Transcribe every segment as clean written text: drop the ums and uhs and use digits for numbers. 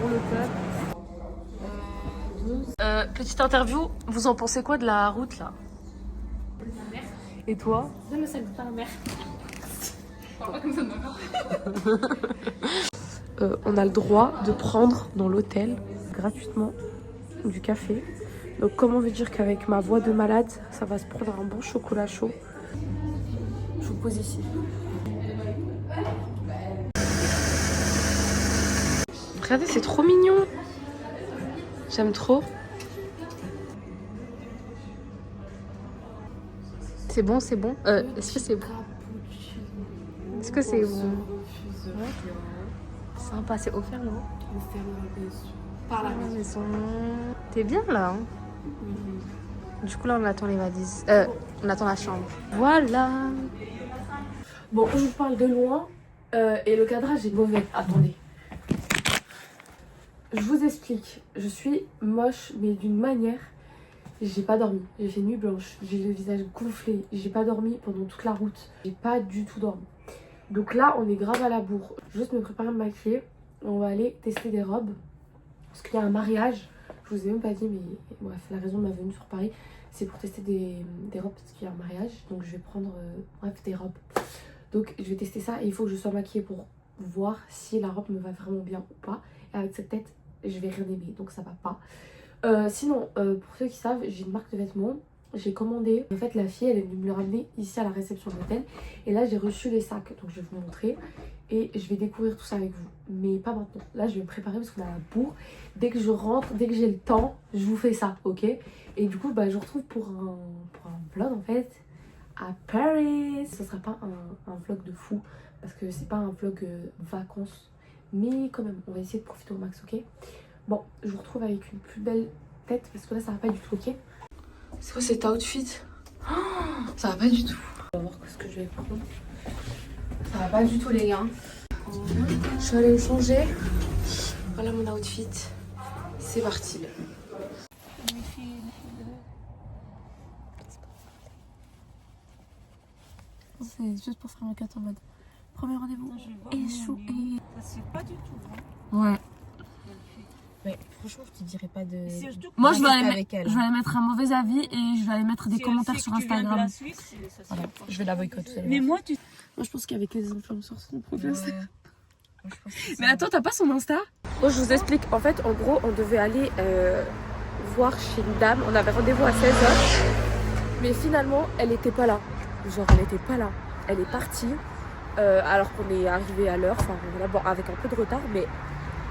Pour le peuple. Petite interview, vous en pensez quoi de la route là? Et toi? Non mais ça goûte pas la mer. On a le droit de prendre dans l'hôtel gratuitement du café. Donc comment veut dire qu'avec ma voix de malade, ça va se prendre un bon chocolat chaud. Je vous pose ici. Regardez, c'est trop mignon. J'aime trop. C'est bon, c'est bon. Est-ce que c'est bon? Est-ce que c'est bon? Sympa, c'est offert, non? Par la maison. T'es bien là, hein? Du coup, là, on attend les valises. On attend la chambre. Voilà. Bon, on vous parle de loin et le cadrage est mauvais. Attendez. Je vous explique. Je suis moche, mais d'une manière. J'ai pas dormi. J'ai fait nuit blanche. J'ai le visage gonflé. J'ai pas dormi pendant toute la route. J'ai pas du tout dormi. Donc là, on est grave à la bourre. Juste me préparer à me maquiller. On va aller tester des robes. Parce qu'il y a un mariage. Je vous ai même pas dit, mais bref, la raison de ma venue sur Paris, c'est pour tester des robes parce qu'il y a un mariage. Donc je vais prendre, bref, des robes. Donc je vais tester ça et il faut que je sois maquillée pour voir si la robe me va vraiment bien ou pas. Et avec cette tête, je vais rien aimer, donc ça va pas. Sinon, pour ceux qui savent, j'ai une marque de vêtements. J'ai commandé, en fait la fille elle est venue me le ramener ici à la réception de l'hôtel. Et là j'ai reçu les sacs, donc je vais vous montrer. Et je vais découvrir tout ça avec vous. Mais pas maintenant, là je vais me préparer parce qu'on a la bourre. Dès que je rentre, dès que j'ai le temps, je vous fais ça, ok? Et du coup bah, je vous retrouve pour un vlog en fait à Paris. Ce sera pas un vlog de fou parce que c'est pas un vlog vacances. Mais quand même, on va essayer de profiter au max, ok? Bon, je vous retrouve avec une plus belle tête parce que là ça va pas du tout, ok? C'est quoi cet outfit? Oh, ça va pas du tout. On va voir ce que je vais prendre. Ça va pas du tout les gars. Je suis allée me changer. Voilà mon outfit. C'est parti. C'est juste pour faire un cut en mode premier rendez-vous échoué. Ça c'est pas du tout. Ouais. Mais franchement, je te dirais pas de. Moi, je vais avec elle. aller mettre un mauvais avis et je vais aller mettre des commentaires sur Instagram. Voilà. Je vais la boycotter. Mais moi, je pense qu'avec les influenceurs, c'est trop bien ça. Mais attends, t'as pas son Insta? Bon, je vous explique. En fait, en gros, on devait aller voir chez une dame. On avait rendez-vous à 16h. Mais finalement, elle était pas là. Genre, elle était pas là. Elle est partie. Alors qu'on est arrivé à l'heure. Enfin, voilà, bon, avec un peu de retard. Mais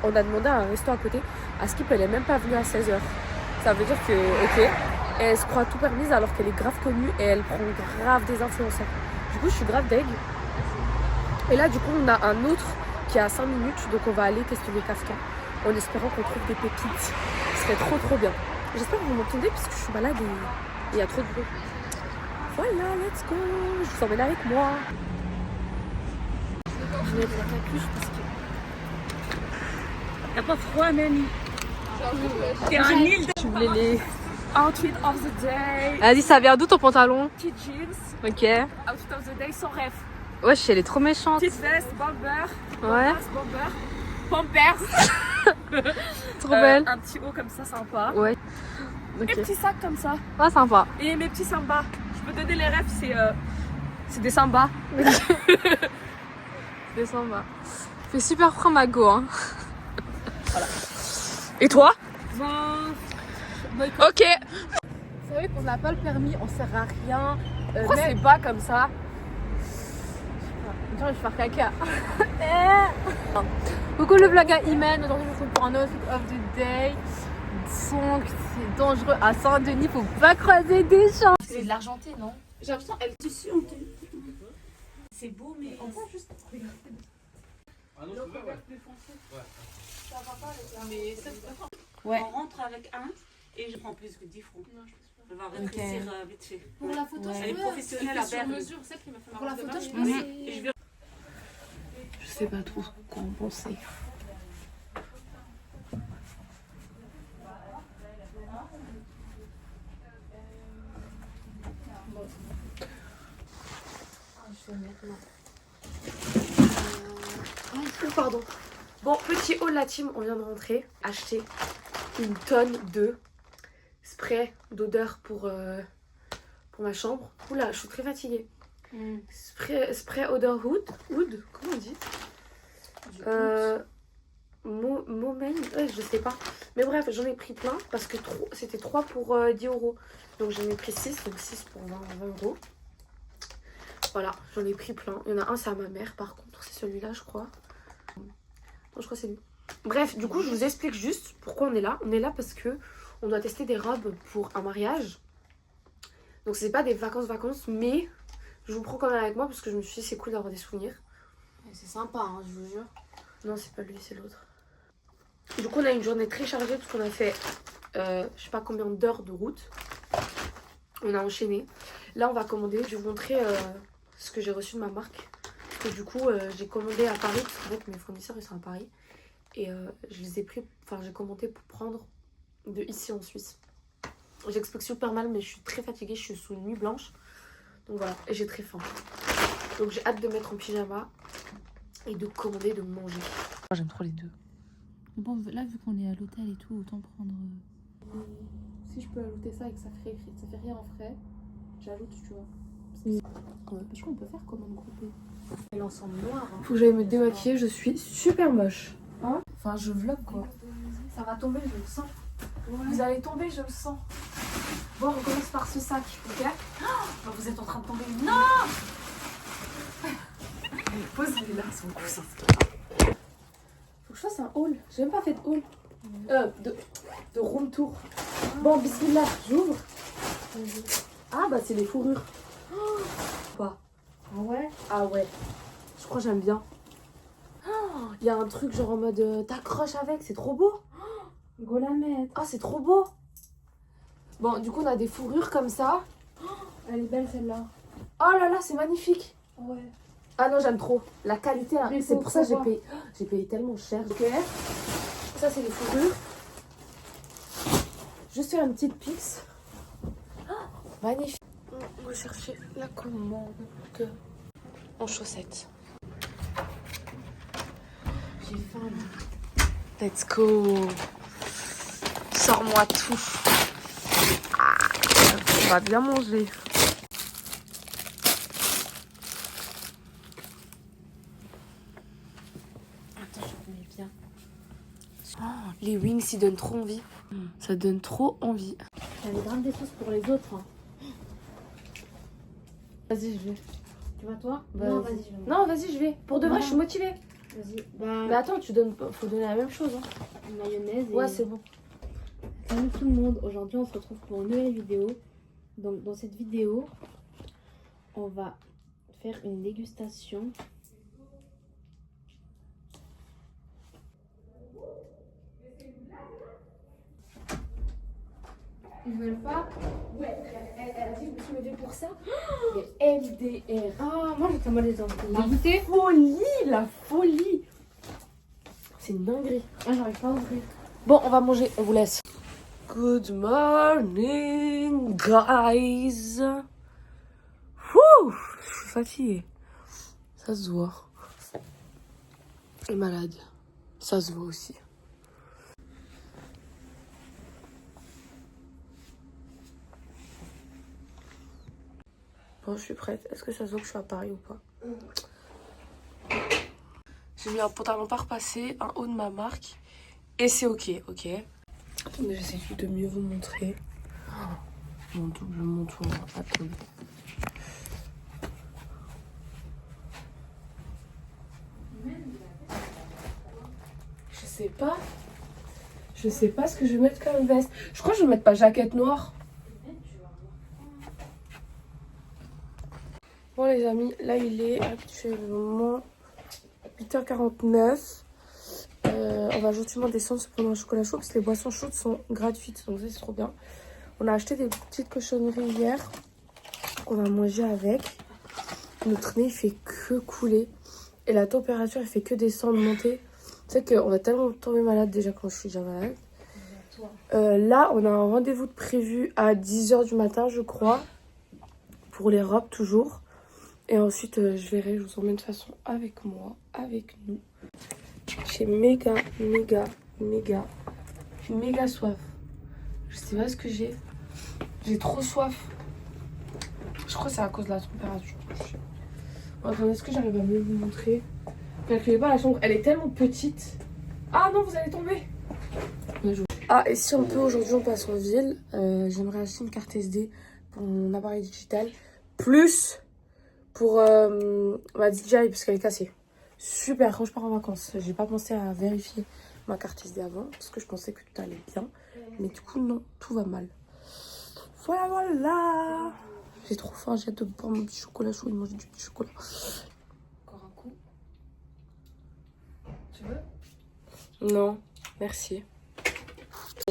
on a demandé à un resto à côté. À Skip, elle est même pas venue à 16h. Ça veut dire que, ok, elle se croit tout permise alors qu'elle est grave connue et elle prend grave des influenceurs. Du coup, je suis grave deg. Et là, du coup, on a un autre qui est à 5 minutes. Donc, on va aller tester les cascades en espérant qu'on trouve des pépites. Ce serait trop bien. J'espère que vous m'entendez parce que je suis malade et il y a trop de bruit. Voilà, let's go. Je vous emmène avec moi. Je vais mettre la capuche parce que... T'as pas froid, Nani? T'es en île de... Je voulais les... Outfit of the day. Vas-y, ça vient d'où ton pantalon? Petite jeans. Ok. Outfit of the day sans rêve. Wesh, elle est trop méchante. Petite veste, bomber. Ouais. Pampers. Trop belle. Un petit haut comme ça, sympa. Ouais. Et Ok. petit sac comme ça. Ah, sympa. Et mes petits sambas. Je peux donner les rêves, c'est des sambas. C'est sympa. Fait super froid ma go, hein. Voilà. Et toi? Ok. Vous savez qu'on n'a pas le permis, on sert à rien. Pourquoi c'est bas comme ça? Attends, je vais faire caca. Coucou le vlog à Imen. Aujourd'hui, je vous retrouve pour un outfit of the day. Donc, c'est dangereux. À Saint-Denis, faut pas croiser des gens. C'est de l'argenté, non? J'ai l'impression qu'elle est dessus. C'est beau, mais on va juste regarder. Ah non, c'est vrai, ouais. Ça va pas avec la... Mais c'est... Ouais. On rentre avec un et je prends plus que 10 francs. Non, je pense pas. Je vais rétrécir vite fait. Pour la photo, Elle est je peux. professionnelle à Berne. mesure, celle qui m'a fait Pour la photo, je peux. Et je vais... Je sais pas trop quoi en penser. Je vais mettre là. Pardon. Bon, petit haul de la team, on vient de rentrer. Acheter une tonne de spray d'odeur pour ma chambre. Oula, je suis très fatiguée. Spray odeur oud, comment on dit Moment, je sais pas. Mais bref, j'en ai pris plein parce que c'était 3 pour 10 euros. Donc j'en ai pris 6, donc 6 pour 20 euros. Voilà, j'en ai pris plein. Il y en a un, c'est à ma mère par contre, c'est celui-là, je crois. Non, je crois que c'est lui. Bref, du coup, je vous explique juste pourquoi on est là. On est là parce que on doit tester des robes pour un mariage. Donc c'est pas des vacances, mais je vous prends quand même avec moi parce que je me suis dit c'est cool d'avoir des souvenirs. C'est sympa, hein, je vous jure. Non, c'est pas lui, c'est l'autre. Du coup, on a une journée très chargée parce qu'on a fait je sais pas combien d'heures de route. On a enchaîné. Là, on va commander. Je vais vous montrer ce que j'ai reçu de ma marque. Parce que du coup, j'ai commandé à Paris. Parce que donc, mes fournisseurs, ils sont à Paris. Et je les ai pris, enfin, j'ai commandé pour prendre de ici en Suisse. J'explique super mal, mais je suis très fatiguée. Je suis sous nuit blanche. Donc voilà, et j'ai très faim. Donc j'ai hâte de mettre en pyjama et de commander, de manger. J'aime trop les deux. Mais bon, là, vu qu'on est à l'hôtel et tout, autant prendre. Si je peux ajouter ça et que ça fait rien en frais, j'ajoute, tu vois. Je crois qu'on peut faire commande groupée. Et l'ensemble noir. Hein. Faut que j'aille me démaquiller, je suis super moche. Hein, enfin, je vlog quoi. Ça va tomber, je le sens. Ouais. Vous allez tomber, je le sens. Bon, on commence par ce sac, ok? Oh, vous êtes en train de tomber. Non! Pose-les là, son coussin. Faut que je fasse un haul. J'ai même pas fait de haul. De room tour. Bon, bismillah, j'ouvre. Ah, bah, c'est les fourrures. Pas. Ah ouais? Ah ouais. Je crois que j'aime bien. Il y a un truc genre en mode t'accroches avec, c'est trop beau. Go la mettre. Ah, c'est trop beau. Bon, du coup, on a des fourrures comme ça. Elle est belle celle-là. Oh là là, c'est magnifique. Ouais. Ah non, j'aime trop. La qualité, là, Mais c'est faut pour ça que voir. j'ai payé tellement cher. Ok. Ça, c'est les fourrures. Juste faire une petite pix. Magnifique. On va chercher la commande en chaussettes. J'ai faim là. Let's go. Sors-moi tout. Ah, on va bien manger. Attends, je remets bien. Oh, les wings, ils donnent trop envie. Ça donne trop envie. J'avais grave des sauces pour les autres. Hein. Vas-y, je vais. Tu vas toi? Bah, Non, vas-y. vas-y, je vais. Non, vas-y, je vais. Pour de vrai, Non. je suis motivée. Vas-y. Mais Bah, attends, tu donnes, faut donner la même chose. Hein. une mayonnaise. Et... Ouais, c'est bon. Salut tout le monde. Aujourd'hui, on se retrouve pour une nouvelle vidéo. Donc, dans cette vidéo, on va faire une dégustation. Ils veulent pas. Ouais, elle a dit je me suis levée pour ça. Les MDR. Ah, moi j'étais mal les La folie, la folie. C'est une dinguerie. Ah, j'arrive pas à ouvrir. Bon, on va manger, on vous laisse. Good morning, guys. Wouh, je suis fatiguée. Ça se voit. Je suis malade. Ça se voit aussi. Bon, je suis prête. Est-ce que ça se voit que je suis à Paris ou pas? J'ai mis un pantalon pas repassé, un haut de ma marque. Et c'est ok, ok. Attendez, j'essaie juste de mieux vous montrer. Oh, mon double menton, attendez. Je sais pas ce que je vais mettre comme veste. Je crois que je vais mettre pas jaquette noire. Bon les amis, là il est actuellement 8h49. On va gentiment descendre se prendre un chocolat chaud parce que les boissons chaudes sont gratuites. Donc ça c'est trop bien. On a acheté des petites cochonneries hier qu'on va manger avec. Notre nez il fait que couler. Et la température elle fait que descendre, monter. Tu sais qu'on va tellement tomber malade déjà quand je suis déjà malade. Là on a un rendez-vous de prévu à 10h du matin je crois. Pour les robes toujours. Et ensuite je verrai, je vous emmène de toute façon avec moi, avec nous. J'ai méga soif. Je sais pas ce que j'ai. J'ai trop soif. Je crois que c'est à cause de la température. Attendez, est-ce que j'arrive à mieux vous montrer? Calculez pas la chambre, elle est tellement petite. Ah non, vous allez tomber. Ah, et si on peut, aujourd'hui on passe en ville. J'aimerais acheter une carte SD pour mon appareil digital. Plus pour ma DJI parce qu'elle est cassée. Super, quand je pars en vacances, j'ai pas pensé à vérifier ma carte SD avant parce que je pensais que tout allait bien. Mais du coup, non, tout va mal. Voilà, voilà. J'ai trop faim, j'ai hâte de boire mon petit chocolat chaud et de manger du petit chocolat. Encore un coup. Tu veux? Non, merci.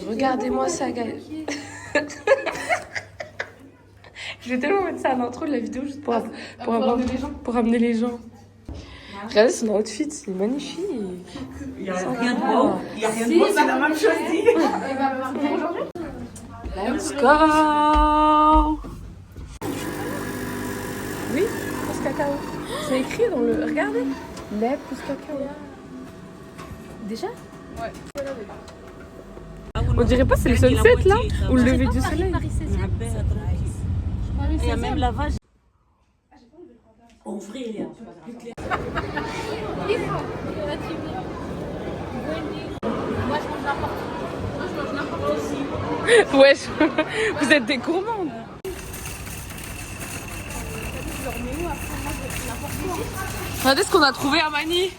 Regardez-moi ça, guys. Je vais tellement mettre ça à l'intro de la vidéo juste pour amener les gens. Regardez son outfit, c'est magnifique. Il n'y a rien de beau. Il n'y a rien de beau, c'est la même chose. Let's go. Oui, pousse cacao. C'est écrit dans le... Regardez. Lait, pousse cacao. Déjà? Ouais. On dirait pas c'est le sunset là? Ou le lever du soleil? Il y a même lavage. En vrai, il est un peu plus clair. Wesh, vous êtes des gourmandes. Regardez ce qu'on a trouvé à Mani.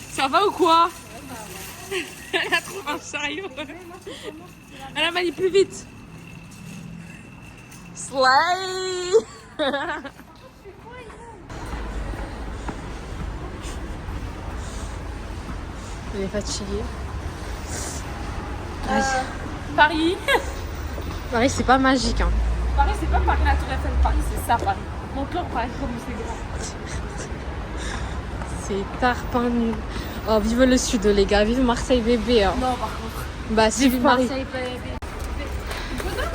Ça va ou quoi? Elle a trouvé un chariot. Elle a Mani plus vite. Slay. Elle est fatiguée. Paris. Paris, c'est pas magique. Hein. Paris, c'est pas Paris la Tour Eiffel. Paris, c'est ça, Paris. Mon cœur, Paris, comme c'est grand. C'est tarpin nul. Oh, vive le sud, les gars. Vive Marseille, bébé. Hein. Non, par contre. Bah, si, vive Paris. Marseille, bébé.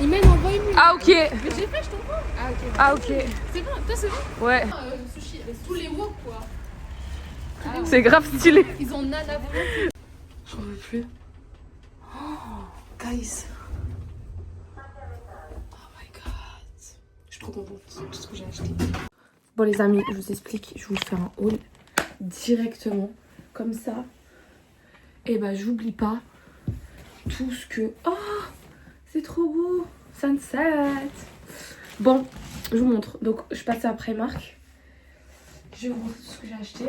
Imen, envoie-une. Ah ok. Mais j'ai fait, je t'envoie. Ah, ok. Ah ok. C'est bon, toi, c'est bon. Ouais. Sushi, tous les wok, quoi. C'est grave stylé. Ils ont nana volonté. J'en veux plus. Oh, guys. Oh my god. Je suis trop contente de tout ce que j'ai acheté. Bon les amis, je vous explique. Je vais vous faire un haul directement. Comme ça. Et bah j'oublie pas tout ce que... Oh, c'est trop beau. Sunset. Bon, je vous montre. Donc je passe à Primark. Je vais vous montrer tout ce que j'ai acheté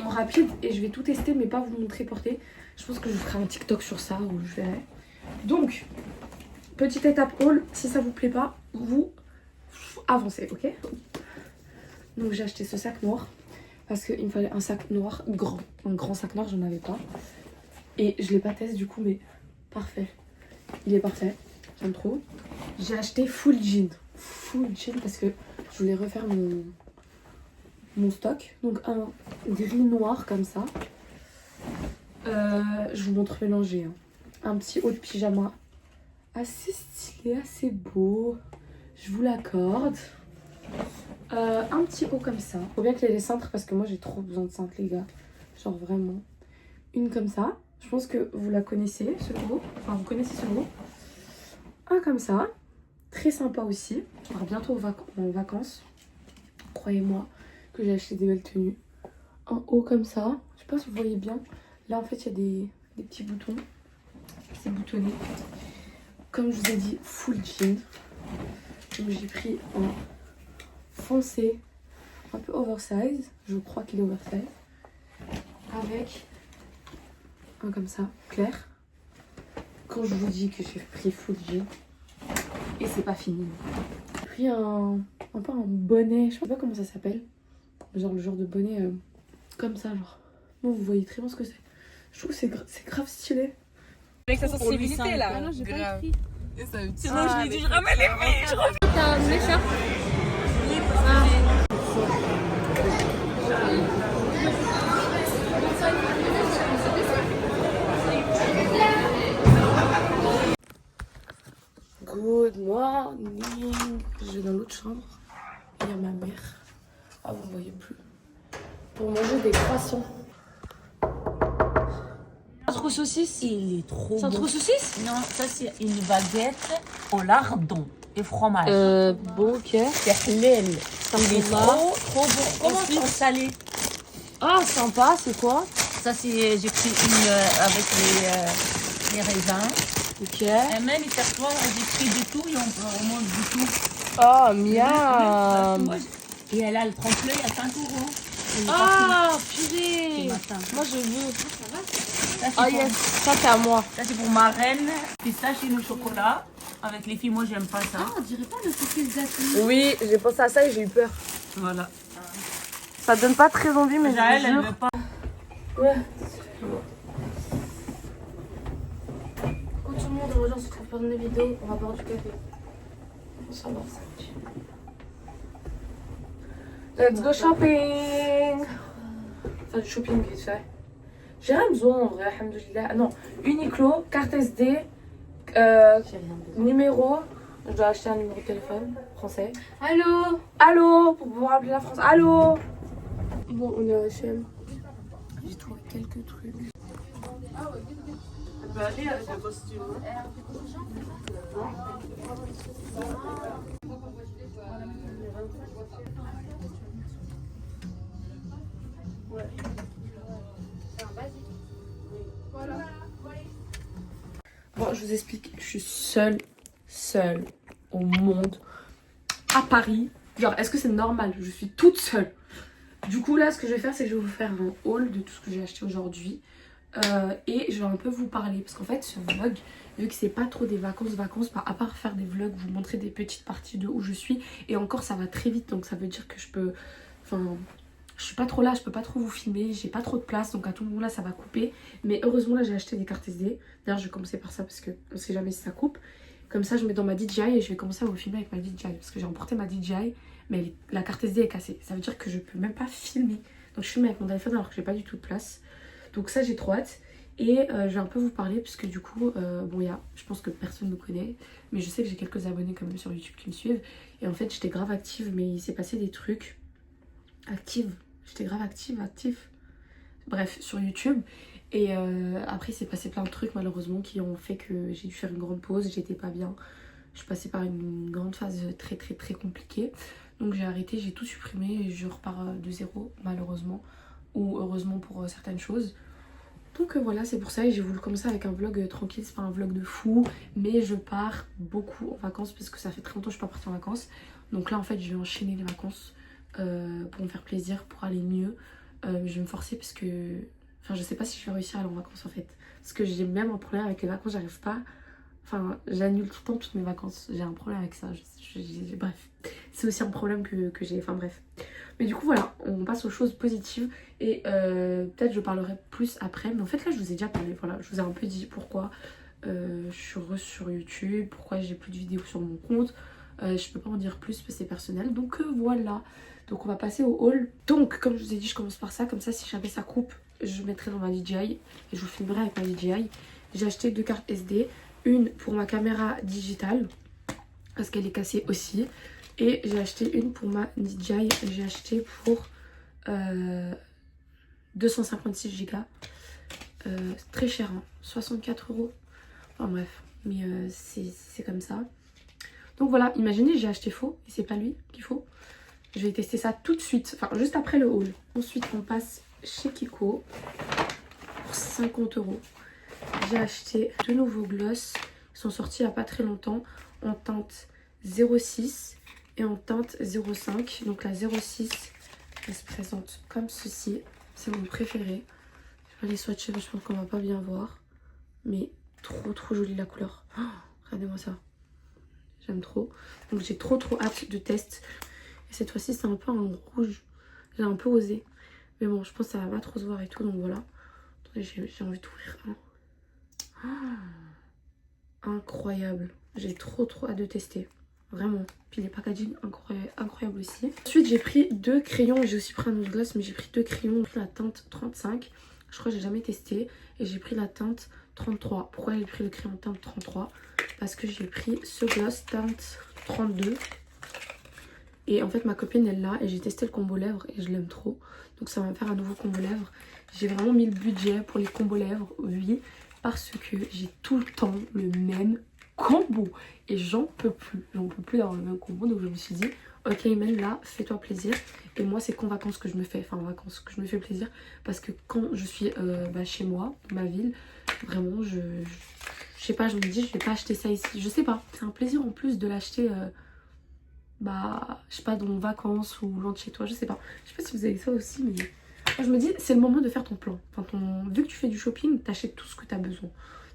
en rapide et je vais tout tester mais pas vous montrer porter. Je pense que je ferai un TikTok sur ça ou je verrai. Donc, petite étape haul. Si ça vous plaît pas, vous avancez, ok? Donc j'ai acheté ce sac noir parce qu'il me fallait un sac noir grand. Un grand sac noir, j'en avais pas. Et je l'ai pas testé du coup, mais parfait. Il est parfait, j'aime trop. J'ai acheté full jean. Full jean parce que je voulais refaire mon stock. Donc un gris noir comme ça. Je vous montre mélangé. Hein. Un petit haut de pyjama. Assez stylé, assez beau. Je vous l'accorde. Un petit haut comme ça. Faut bien qu'il y ait des cintres parce que moi j'ai trop besoin de cintres les gars. Genre vraiment. Une comme ça. Je pense que vous la connaissez ce logo. Enfin vous connaissez ce logo. Un comme ça. Très sympa aussi. Je pars bientôt en vacances. Croyez-moi que j'ai acheté des belles tenues. Un haut comme ça. Je sais pas si vous voyez bien. Là en fait il y a des petits boutons. C'est boutonné. Comme je vous ai dit, full jean. Donc j'ai pris un foncé, un peu oversize. Je crois qu'il est oversize. Avec un comme ça, clair. Quand je vous dis que j'ai pris full jean. Et c'est pas fini. J'ai pris un peu un bonnet, je sais pas comment ça s'appelle. Genre le genre de bonnet comme ça, genre. Bon, vous voyez très bien ce que c'est. Je trouve que c'est grave stylé. Avec sa sensibilité là. non, j'ai pas écrit. Sinon, je lui dis, je ramène les filles. T'as un écharpe. Good morning. Je vais dans l'autre chambre. Il y a ma mère. Ah, vous ne voyez plus. Pour manger des croissants. entre saucisses. Il est trop C'est entre bon. saucisses? Non, ça c'est une baguette au lardon et fromage. Bon, ok. C'est halal. Il est trop bon. Comment Ensuite- en salé? Ah, sympa, c'est quoi? Ça c'est, j'ai pris une avec les raisins. Ok. Et même, toi, j'ai pris du tout et on mange du tout. Oh, Moi, miam. et elle a le trempe-l'œil à 5 euros. Ah, Ce purée. matin. Moi, je veux. Ça, c'est Ah, pour- yes. Ça, c'est à moi. ça, c'est pour ma reine. Pistache et le chocolat. Avec les filles, moi, j'aime pas ça. Ah, on dirait pas le cookies d'Atou. Oui, j'ai pensé à ça et j'ai eu peur. Voilà. Ça donne pas très envie, mais Jaël, je elle vous veut jure. pas. Quand tout le monde est rejoint, on se trouve pendant les vidéos, on va boire du café. On s'en va samedi. Let's go shopping. Enfin, du shopping vite fait. J'ai rien besoin en vrai, alhamdoulilah. Ah non, Uniqlo, carte SD, J'ai rien besoin. numéro. Je dois acheter un numéro de téléphone français. Allô? Allô, pour pouvoir appeler la France. Allô. Bon, on est à H&M. J'ai trouvé quelques trucs. Elle peut aller avec le costume. Bon, je vous explique. Je suis seule au monde, à Paris. Genre, est-ce que c'est normal? Je suis toute seule. Du coup, là, ce que je vais faire, c'est que je vais vous faire un haul de tout ce que j'ai acheté aujourd'hui. Et je vais un peu vous parler. Parce qu'en fait, ce vlog, vu que c'est pas trop des vacances, bah, à part faire des vlogs, vous montrer des petites parties de où je suis. Et encore, ça va très vite. Donc, ça veut dire que je peux... Enfin... Je suis pas trop là, je peux pas trop vous filmer, j'ai pas trop de place, donc à tout moment là ça va couper. Mais heureusement là j'ai acheté des cartes SD. D'ailleurs je vais commencer par ça parce que on sait jamais si ça coupe. Comme ça je mets dans ma DJI et je vais commencer à vous filmer avec ma DJI. Parce que j'ai emporté ma DJI mais la carte SD est cassée. Ça veut dire que je peux même pas filmer. Donc je filme avec mon téléphone alors que j'ai pas du tout de place. Donc ça j'ai trop hâte. Et je vais un peu vous parler puisque du coup, bon je pense que personne me connaît. Mais je sais que j'ai quelques abonnés quand même sur YouTube qui me suivent. Et en fait j'étais grave active mais il s'est passé des trucs. J'étais grave active. Bref, sur YouTube. Et après, il s'est passé plein de trucs malheureusement qui ont fait que j'ai dû faire une grande pause. J'étais pas bien. Je suis passée par une grande phase très compliquée. Donc j'ai arrêté, j'ai tout supprimé et je repars de zéro malheureusement. Ou heureusement pour certaines choses. Donc voilà, c'est pour ça et j'ai voulu commencer avec un vlog tranquille. C'est pas un vlog de fou. Mais je pars beaucoup en vacances parce que ça fait très longtemps que je suis pas partie en vacances. Donc là en fait, je vais enchaîner les vacances. Pour me faire plaisir, pour aller mieux. Je vais me forcer parce que... Enfin, je sais pas si je vais réussir à aller en vacances en fait. Parce que j'ai même un problème avec les vacances, j'arrive pas... Enfin, j'annule tout le temps toutes mes vacances. J'ai un problème avec ça. Bref, c'est aussi un problème que j'ai. Enfin bref. Mais du coup, voilà, on passe aux choses positives. Et peut-être je parlerai plus après. Mais en fait, là, je vous ai déjà parlé. Voilà, je vous ai un peu dit pourquoi je suis heureuse sur YouTube, pourquoi j'ai plus de vidéos sur mon compte. Je peux pas en dire plus parce que c'est personnel. Donc voilà. Donc on va passer au haul. Donc comme je vous ai dit, je commence par ça. Comme ça, si jamais ça coupe, je mettrai dans ma DJI et je vous filmerai avec ma DJI. J'ai acheté 2 cartes SD. Une pour ma caméra digitale parce qu'elle est cassée aussi. Et j'ai acheté une pour ma DJI. J'ai acheté pour 256 Go. Très cher, hein, 64 €. Enfin bref, mais c'est comme ça. Donc voilà, imaginez, j'ai acheté faux et c'est pas lui qu'il faut. Je vais tester ça tout de suite, enfin juste après le haul. Ensuite, on passe chez Kiko pour 50 €. J'ai acheté 2 nouveaux gloss. Ils sont sortis il n'y a pas très longtemps en teinte 06 et en teinte 05. Donc la 06, elle se présente comme ceci. C'est mon préféré. Je vais les swatcher, je pense qu'on va pas bien voir. Mais trop jolie la couleur. Oh, regardez-moi ça. J'aime trop. Donc j'ai trop hâte de test. Et cette fois-ci c'est un peu un rouge. J'ai un peu osé. Mais bon, je pense que ça va pas trop se voir et tout. Donc voilà. Attendez, j'ai envie d'ouvrir un. Oh, incroyable. J'ai trop hâte de tester. Vraiment. Puis les packaging incroyable aussi. Ensuite j'ai pris 2 crayons. J'ai aussi pris un autre gloss. Mais j'ai pris 2 crayons. J'ai pris la teinte 35. Je crois que j'ai jamais testé. Et j'ai pris la teinte 33. Pourquoi j'ai pris le crayon teinte 33? Parce que j'ai pris ce gloss teinte 32. Et en fait ma copine elle l'a et j'ai testé le combo lèvres et je l'aime trop. Donc ça va me faire un nouveau combo lèvres. J'ai vraiment mis le budget pour les combos lèvres, oui. Parce que j'ai tout le temps le même combo. Et j'en peux plus. J'en peux plus d'avoir le même combo. Donc je me suis dit, ok Imen, là, fais-toi plaisir. Et moi c'est qu'en vacances que je me fais. Enfin en vacances que je me fais plaisir. Parce que quand je suis chez moi, dans ma ville, vraiment je sais pas, je me dis je vais pas acheter ça ici. Je sais pas. C'est un plaisir en plus de l'acheter... je sais pas, dans nos vacances ou loin de chez toi, je sais pas. Je sais pas si vous avez ça aussi, mais moi je me dis, c'est le moment de faire ton plan. Enfin, vu que tu fais du shopping, t'achètes tout ce que t'as besoin.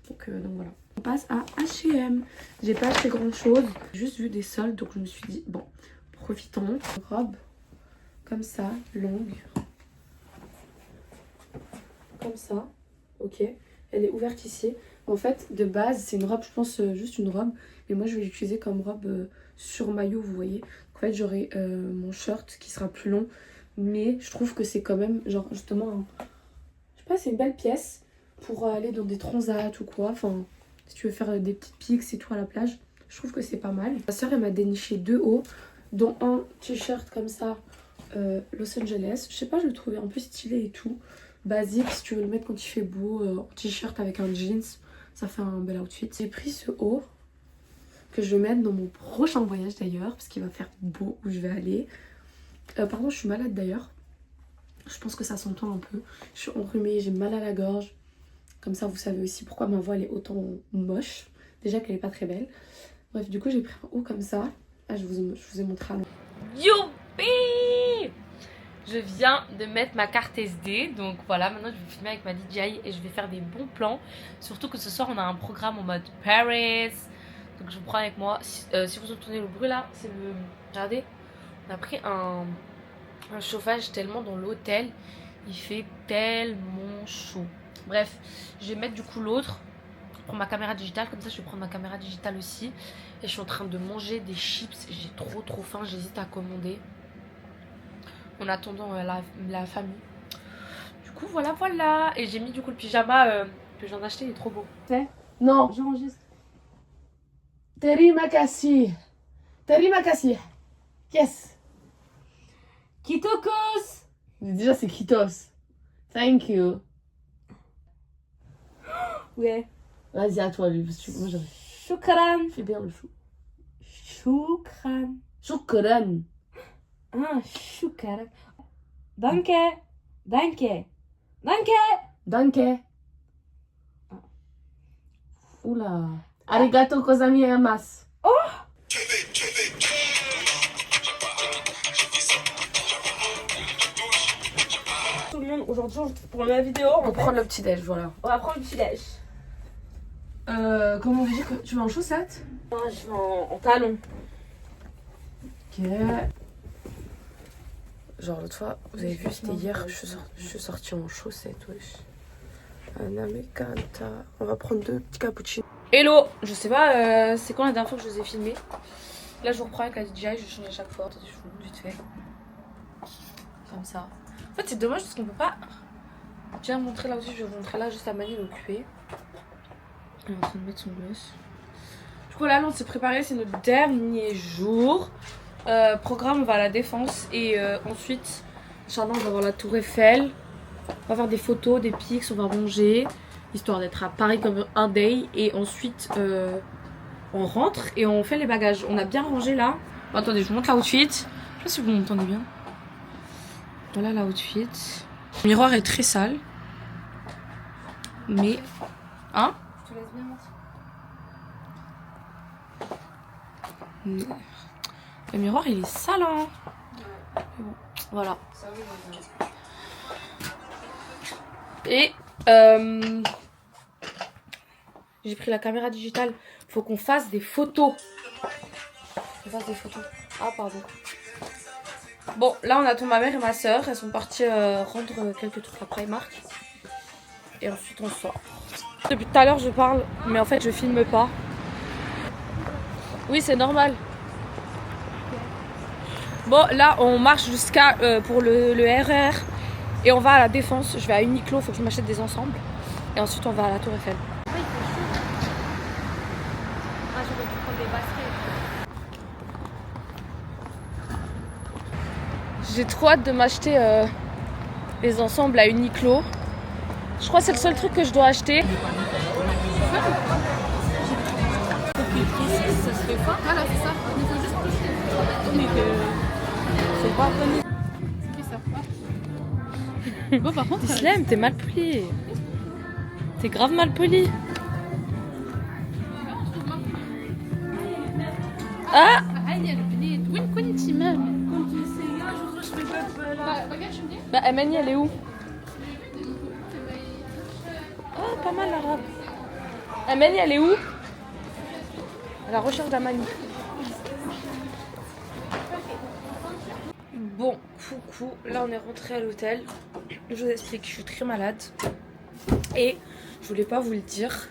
Donc voilà. On passe à H&M. J'ai pas acheté grand chose, j'ai juste vu des soldes, donc je me suis dit, bon, profitons. Une robe, comme ça, longue. Comme ça, ok. Elle est ouverte ici. En fait, de base, c'est une robe, je pense, juste une robe. Mais moi, je vais l'utiliser comme robe sur maillot, vous voyez. En fait, j'aurai mon short qui sera plus long. Mais je trouve que c'est quand même, genre, justement, je sais pas, c'est une belle pièce pour aller dans des transats ou quoi. Enfin, si tu veux faire des petites pics et tout à la plage, je trouve que c'est pas mal. Ma soeur, elle m'a déniché 2 hauts, dont un t-shirt comme ça, Los Angeles. Je sais pas, je le trouvais un peu stylé et tout. Basique, si tu veux le mettre quand il fait beau, en t-shirt avec un jeans, ça fait un bel outfit. J'ai pris ce haut que je vais mettre dans mon prochain voyage d'ailleurs, parce qu'il va faire beau où je vais aller. Pardon, je suis malade d'ailleurs. Je pense que ça s'entend un peu. Je suis enrhumée, j'ai mal à la gorge. Comme ça, vous savez aussi pourquoi ma voix elle est autant moche. Déjà qu'elle est pas très belle. Bref, du coup, j'ai pris un haut comme ça. Ah, je vous ai montré à l'envers. Youpi! Je viens de mettre ma carte SD, donc voilà, maintenant je vais filmer avec ma DJI et je vais faire des bons plans. Surtout que ce soir on a un programme en mode Paris, donc je vous prends avec moi. Si vous entendez le bruit là, c'est le... Regardez, on a pris un chauffage tellement dans l'hôtel, il fait tellement chaud. Bref, je vais mettre du coup l'autre pour ma caméra digitale, comme ça je vais prendre ma caméra digitale aussi. Et je suis en train de manger des chips, j'ai trop faim, j'hésite à commander. En attendant la famille. Du coup voilà. Et j'ai mis du coup le pyjama que j'en ai acheté, il est trop beau. Non. J'enregistre. Terima kasih. Yes. Kitokos. Déjà c'est Kitos. Thank you. Ouais. Vas-y, à toi lui, parce que moi j'arrive. Shukran. Fais bien le chou. Shukran. Shukran. Ah, shukran. Danke. Danke. Oula. Arigato gozaimasu. Tout le monde, aujourd'hui, pour la vidéo, On prend le petit déj, voilà. on va prendre le petit déj. Comment on dit que tu vas en chaussettes? Moi, je vais en talon. Ok. Genre l'autre fois, vous avez vu, c'était hier, je suis sortie en chaussettes, wesh. Anna me canta. On va prendre 2 petits cappuccinos. Hello! Je sais pas c'est quand la dernière fois que je les ai filmés. Là je vous reprends avec la DJI, je change à chaque fois. Attendez, je vous montre vite fait. Comme ça. En fait c'est dommage parce qu'on peut pas... Je viens de montrer là aussi, je vais vous montrer là juste à Mani l'occuper. Elle est en train de mettre son gloss. Du coup là on s'est préparé, c'est notre dernier jour. Programme, on va à la Défense et ensuite, Inch'Allah, on va voir la Tour Eiffel. On va faire des photos, des pics, on va manger, histoire d'être à Paris comme un day. Et ensuite, on rentre et on fait les bagages. On a bien rangé là. Bon, attendez, je vous montre l'outfit. Je sais pas si vous m'entendez bien. Voilà l'outfit. Le miroir est très sale. Mais... Hein? Je te laisse bien mentir. Le miroir il est sale hein. Bon, voilà. Et j'ai pris la caméra digitale. Faut qu'on fasse des photos. Ah pardon. Bon là on attend ma mère et ma soeur. Elles sont parties rendre quelques trucs à Primark. Et ensuite on sort. Depuis tout à l'heure je parle mais en fait je filme pas. Oui c'est normal. Bon là on marche jusqu'à pour le RER et on va à la Défense. Je vais à Uniqlo, faut que je m'achète des ensembles. Et ensuite on va à la Tour Eiffel. Ah, j'aurais dû prendre des baskets. J'ai trop hâte de m'acheter les ensembles à Uniqlo. Je crois que c'est le seul truc que je dois acheter. Ça se fait pas. Voilà, c'est ça. Il faut juste toucher. Mais que. C'est pas reconnu. C'est qui ça? Bon, par contre, Islam, t'es mal poli. T'es grave mal poli. Ah! وين كنتي مام؟ Bah, Amani, elle est où? Oh, pas mal la robe. Amani, elle est où? À la recherche d'Amani. Bon, coucou. Là, on est rentré à l'hôtel. Je vous explique, je suis très malade. Et je voulais pas vous le dire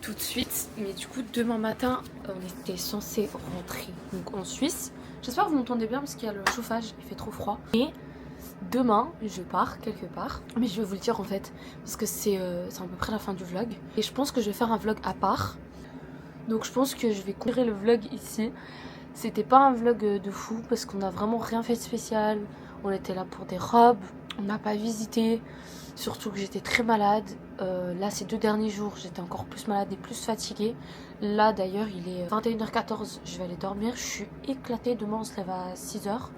tout de suite. Mais du coup, demain matin, on était censé rentrer donc en Suisse. J'espère que vous m'entendez bien parce qu'il y a le chauffage, il fait trop froid. Et demain, je pars quelque part. Mais je vais vous le dire en fait, parce que c'est à peu près la fin du vlog. Et je pense que je vais faire un vlog à part. Donc je pense que je vais courir le vlog ici. C'était pas un vlog de fou parce qu'on a vraiment rien fait de spécial. On était là pour des robes, on n'a pas visité. Surtout que j'étais très malade. Là, ces 2 derniers jours, j'étais encore plus malade et plus fatiguée. Là, d'ailleurs, il est 21h14. Je vais aller dormir. Je suis éclatée. Demain, on se lève à 6h.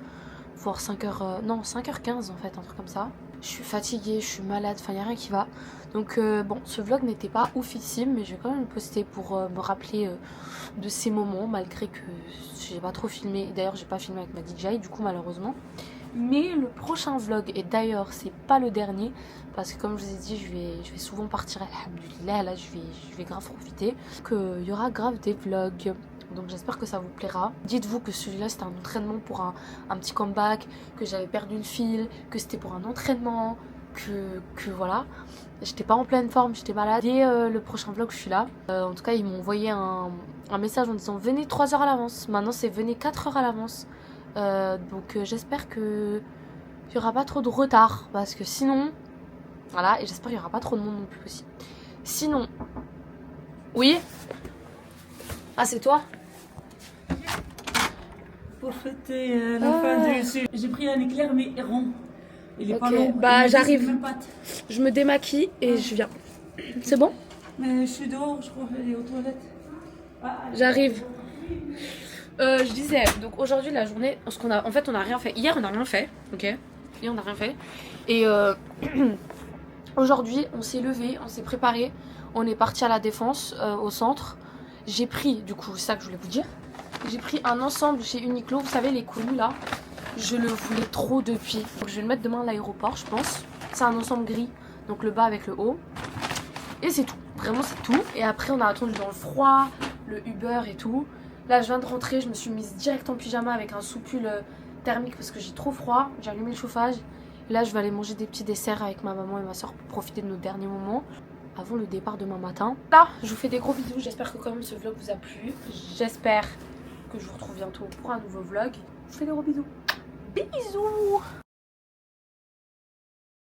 Voire 5h... non, 5h15 en fait, un truc comme ça. Je suis fatiguée, je suis malade. Enfin, il n'y a rien qui va. Donc, bon, ce vlog n'était pas oufissime. Mais je vais quand même le poster pour me rappeler de ces moments. Malgré que j'ai pas trop filmé. D'ailleurs, j'ai pas filmé avec ma DJI, du coup, malheureusement. Mais le prochain vlog, et d'ailleurs c'est pas le dernier, parce que comme je vous ai dit, je vais souvent partir, alhamdoulilah, là je vais grave profiter, qu'il y aura grave des vlogs, donc j'espère que ça vous plaira. Dites-vous que celui-là c'était un entraînement pour un petit comeback, que j'avais perdu le fil, que c'était pour un entraînement, que voilà, j'étais pas en pleine forme, j'étais malade. Et le prochain vlog je suis là. En tout cas ils m'ont envoyé un message en disant venez 3 heures à l'avance, maintenant c'est venez 4 heures à l'avance. Donc j'espère que il n'y aura pas trop de retard parce que sinon voilà, et j'espère qu'il n'y aura pas trop de monde non plus aussi. Sinon oui, ah c'est toi Pour fêter la fin du sud. J'ai pris un éclair mais rond. Il est Ok, pas long. bah, Il j'arrive. est même pas- je me démaquille et je viens. C'est bon, Mais je suis dehors, je crois, elle est aux toilettes. j'arrive. Je disais, donc aujourd'hui la journée, en fait on a rien fait. Hier on a rien fait, ok. Hier on a rien fait. Et aujourd'hui on s'est levé, on s'est préparé, on est parti à la Défense, au centre. J'ai pris, du coup c'est ça que je voulais vous dire, j'ai pris un ensemble chez Uniqlo, vous savez les connus là. Je le voulais trop depuis. Donc je vais le mettre demain à l'aéroport je pense. C'est un ensemble gris, donc le bas avec le haut. Et c'est tout, vraiment c'est tout. Et après on a attendu dans le froid, le Uber et tout. Là je viens de rentrer, je me suis mise direct en pyjama avec un sous-pull thermique parce que j'ai trop froid. J'ai allumé le chauffage. Et là je vais aller manger des petits desserts avec ma maman et ma soeur pour profiter de nos derniers moments avant le départ demain matin. Là je vous fais des gros bisous, j'espère que quand même ce vlog vous a plu. J'espère que je vous retrouve bientôt pour un nouveau vlog. Je vous fais des gros bisous. Bisous.